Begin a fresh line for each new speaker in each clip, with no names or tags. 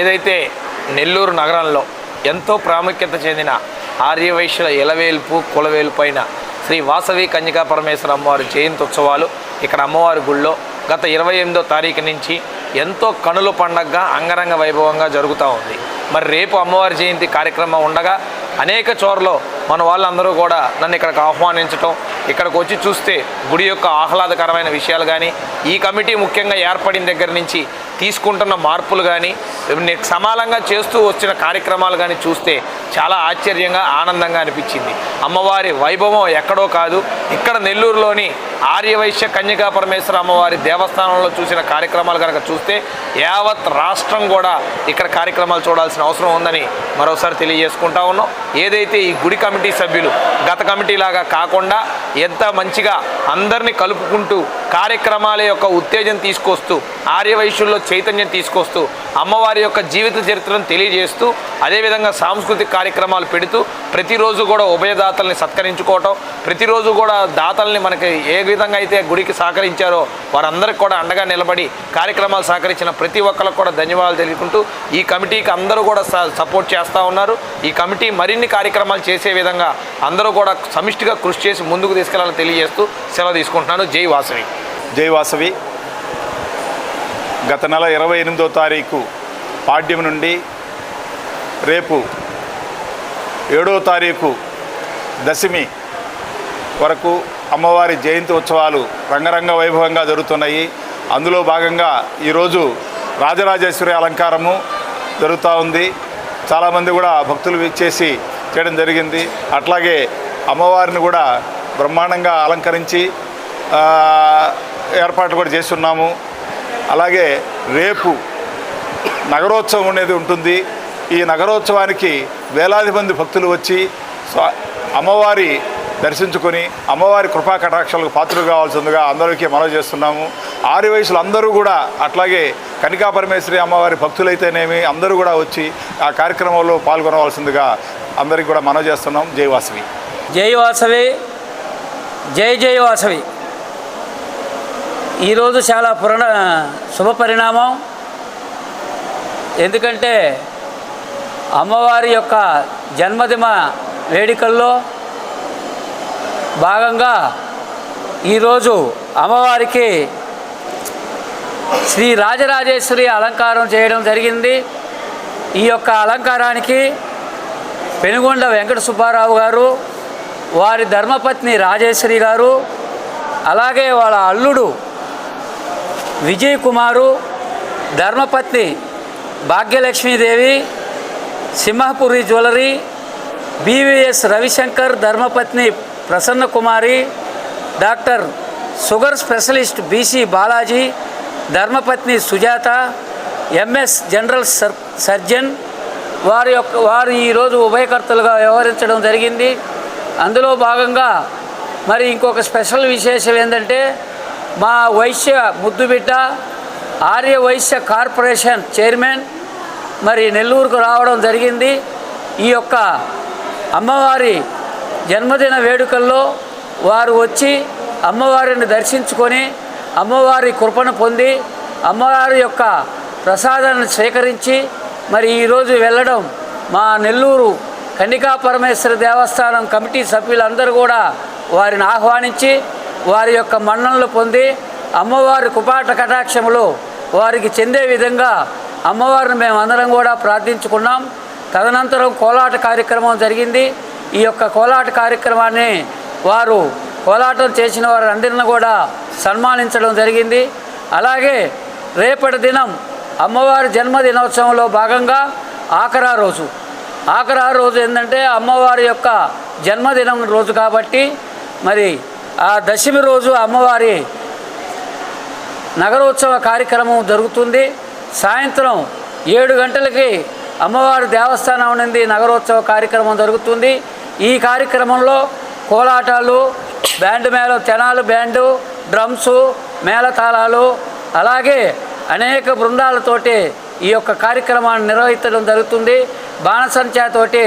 ఏదైతే నెల్లూరు నగరంలో ఎంతో ప్రాముఖ్యత చెందిన ఆర్యవైశ్యుల ఎలవేల్పు కులవేల్పు అయిన శ్రీ వాసవి కన్యకా పరమేశ్వర అమ్మవారి జయంతి ఉత్సవాలు ఇక్కడ అమ్మవారి గుళ్ళో గత 28వ తారీఖు నుంచి ఎంతో కనుల పండగగా అంగరంగ వైభవంగా జరుగుతూ ఉంది. మరి రేపు అమ్మవారి జయంతి కార్యక్రమం ఉండగా అనేక చోట్ల మన వాళ్ళందరూ కూడా నన్ను ఇక్కడికి ఆహ్వానించటం, ఇక్కడికి వచ్చి చూస్తే గుడి యొక్క ఆహ్లాదకరమైన విషయాలు కానీ, ఈ కమిటీ ముఖ్యంగా ఏర్పడిన దగ్గర నుంచి తీసుకుంటున్న మార్పులు కానీ, సమానంగా చేస్తూ వచ్చిన కార్యక్రమాలు కానీ చూస్తే చాలా ఆశ్చర్యంగా ఆనందంగా అనిపించింది. అమ్మవారి వైభవం ఎక్కడో కాదు, ఇక్కడ నెల్లూరులోని ఆర్యవైశ్య కన్యకా పరమేశ్వర అమ్మవారి దేవస్థానంలో చూసిన కార్యక్రమాలు కనుక చూస్తే యావత్ రాష్ట్రం కూడా ఇక్కడ కార్యక్రమాలు చూడాల్సిన అవసరం ఉందని మరోసారి తెలియజేసుకుంటా ఉన్నాం. ఏదైతే ఈ గుడి కమిటీ సభ్యులు గత కమిటీలాగా కాకుండా ఎంత మంచిగా అందరినీ కలుపుకుంటూ కార్యక్రమాల యొక్క ఉత్తేజం తీసుకొస్తూ, ఆర్యవైశ్యుల్లో చైతన్యం తీసుకొస్తూ, అమ్మవారి యొక్క జీవిత చరిత్రను తెలియజేస్తూ, అదేవిధంగా సాంస్కృతిక కార్యక్రమాలు పెడుతూ ప్రతిరోజు కూడా ఉభయదాతల్ని సత్కరించుకోవటం, ప్రతిరోజు కూడా దాతల్ని మనకి ఏ విధంగా అయితే గుడికి సహకరించారో వారందరికీ కూడా అండగా నిలబడి కార్యక్రమాలు సహకరించిన ప్రతి ఒక్కరికి కూడా ధన్యవాదాలు తెలుపుకుంటూ ఈ కమిటీకి అందరూ కూడా సపోర్ట్ చేస్తూ ఉన్నారు. ఈ కమిటీ మరిన్ని కార్యక్రమాలు చేసే విధంగా అందరూ కూడా సమిష్టిగా కృషి చేసి ముందుకు తీసుకెళ్లాలని తెలియజేస్తూ సెలవు తీసుకుంటున్నాను. జై వాసవి.
జై వాసవి. గత నెల 28వ తారీఖు పాడ్యం నుండి రేపు 7వ తారీఖు దశమి వరకు అమ్మవారి జయంతి ఉత్సవాలు రంగరంగ వైభవంగా జరుగుతున్నాయి. అందులో భాగంగా ఈరోజు రాజరాజేశ్వరి అలంకారము జరుగుతూ ఉంది. చాలామంది కూడా భక్తులు విచ్చేసి చేయడం జరిగింది. అట్లాగే అమ్మవారిని కూడా బ్రహ్మాండంగా అలంకరించి ఏర్పాట్లు కూడా చేస్తున్నాము. అలాగే రేపు నగరోత్సవం అనేది ఉంటుంది. ఈ నగరోత్సవానికి వేలాది మంది భక్తులు వచ్చి అమ్మవారి దర్శించుకొని అమ్మవారి కృపా కటాక్షాలకు పాత్రలు కావాల్సిందిగా అందరికీ మనవి చేస్తున్నాము. ఆర్యవైశ్యులు అందరూ కూడా అట్లాగే కన్యకా పరమేశ్వరి అమ్మవారి భక్తులైతేనేమి అందరూ కూడా వచ్చి ఆ కార్యక్రమంలో పాల్గొనవలసిందిగా అందరికీ కూడా మనవి చేస్తున్నాం. జై వాసవి.
జై వాసవి. జై జై వాసవి. ఈరోజు చాలా శుభ పరిణామం. ఎందుకంటే అమ్మవారి యొక్క జన్మదిన వేడుకల్లో భాగంగా ఈరోజు అమ్మవారికి శ్రీ రాజరాజేశ్వరి అలంకారం చేయడం జరిగింది. ఈ యొక్క అలంకారానికి పెనుగొండ వెంకట సుబ్బారావు గారు, వారి ధర్మపత్ని రాజేశ్వరి గారు, అలాగే వాళ్ళ అల్లుడు విజయ్ కుమారు, ధర్మపత్ని భాగ్యలక్ష్మీదేవి, సింహపురి జ్యువెలరీ, బీవీఎస్ రవిశంకర్, ధర్మపత్ని Prasanna Kumari, doctor sugar specialist BC Balaji, ధర్మపత్ని సుజాత, ఎంఎస్ జనరల్ సర్జన్ వారు ఈరోజు ఉభయకర్తలుగా వ్యవహరించడం జరిగింది. అందులో భాగంగా మరి ఇంకొక స్పెషల్ విశేషం ఏంటంటే మా వైశ్య ముద్దుబిడ్డ ఆర్య వైశ్య కార్పొరేషన్ చైర్మన్ మరి నెల్లూరుకు రావడం జరిగింది. ఈ యొక్క అమ్మవారి జన్మదిన వేడుకల్లో వారు వచ్చి అమ్మవారిని దర్శించుకొని అమ్మవారి కృపను పొంది అమ్మవారి యొక్క ప్రసాదాన్ని స్వీకరించి మరి ఈరోజు వెళ్ళడం మా నెల్లూరు కన్యకా పరమేశ్వర దేవస్థానం కమిటీ సభ్యులందరూ కూడా వారిని ఆహ్వానించి వారి యొక్క మన్ననలు పొంది అమ్మవారి కృపాట కటాక్షములు వారికి చెందే విధంగా అమ్మవారిని మేమందరం కూడా ప్రార్థించుకున్నాం. తదనంతరం కోలాట కార్యక్రమం జరిగింది. ఈ యొక్క కోలాట కార్యక్రమాన్ని కోలాటం చేసిన వారందరిని కూడా సన్మానించడం జరిగింది. అలాగే రేపటి దినం అమ్మవారి జన్మదినోత్సవంలో భాగంగా ఆఖరా రోజు ఏంటంటే అమ్మవారి యొక్క జన్మదినం రోజు కాబట్టి మరి ఆ దశమి రోజు అమ్మవారి నగరోత్సవ కార్యక్రమం జరుగుతుంది. సాయంత్రం 7 గంటలకి అమ్మవారి దేవస్థానం నుండి నగరోత్సవ కార్యక్రమం జరుగుతుంది. ఈ కార్యక్రమంలో కోలాటాలు, తెనాలు బ్యాండు, డ్రమ్సు, మేళతాళాలు, అలాగే అనేక బృందాలతోటి ఈ యొక్క కార్యక్రమాన్ని నిర్వహించడం జరుగుతుంది. బాణసంచాతోటి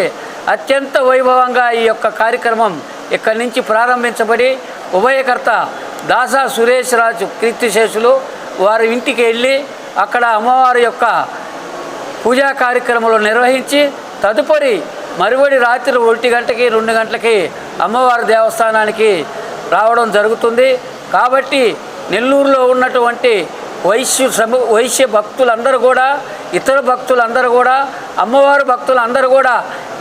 అత్యంత వైభవంగా ఈ యొక్క కార్యక్రమం ఇక్కడి నుంచి ప్రారంభించబడి ఉభయకర్త దాసా సురేష్ రాజు కీర్తిశేషులు వారి ఇంటికి వెళ్ళి అక్కడ అమ్మవారి యొక్క పూజా కార్యక్రమాలు నిర్వహించి తదుపరి మరువడి రాత్రి 1 గంటకి 2 గంటలకి అమ్మవారి దేవస్థానానికి రావడం జరుగుతుంది. కాబట్టి నెల్లూరులో ఉన్నటువంటి వైశ్య భక్తులందరూ కూడా, ఇతర భక్తులందరూ కూడా, అమ్మవారి భక్తులందరూ కూడా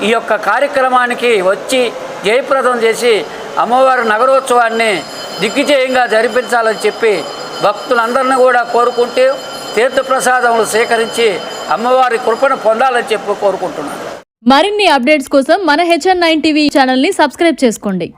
ఈ యొక్క కార్యక్రమానికి వచ్చి జయప్రదం చేసి అమ్మవారి నగరోత్సవాన్ని దిగ్విజయంగా జరిపించాలని చెప్పి భక్తులందరినీ కూడా కోరుకుంటూ తీర్థప్రసాదములు సేకరించి అమ్మవారి కృపను పొందాలని చెప్పి కోరుకుంటున్నాను.
మరిన్ని అప్డేట్స్ కోసం మన HN9 టీవీ ఛానల్ని సబ్స్క్రైబ్ చేసుకోండి.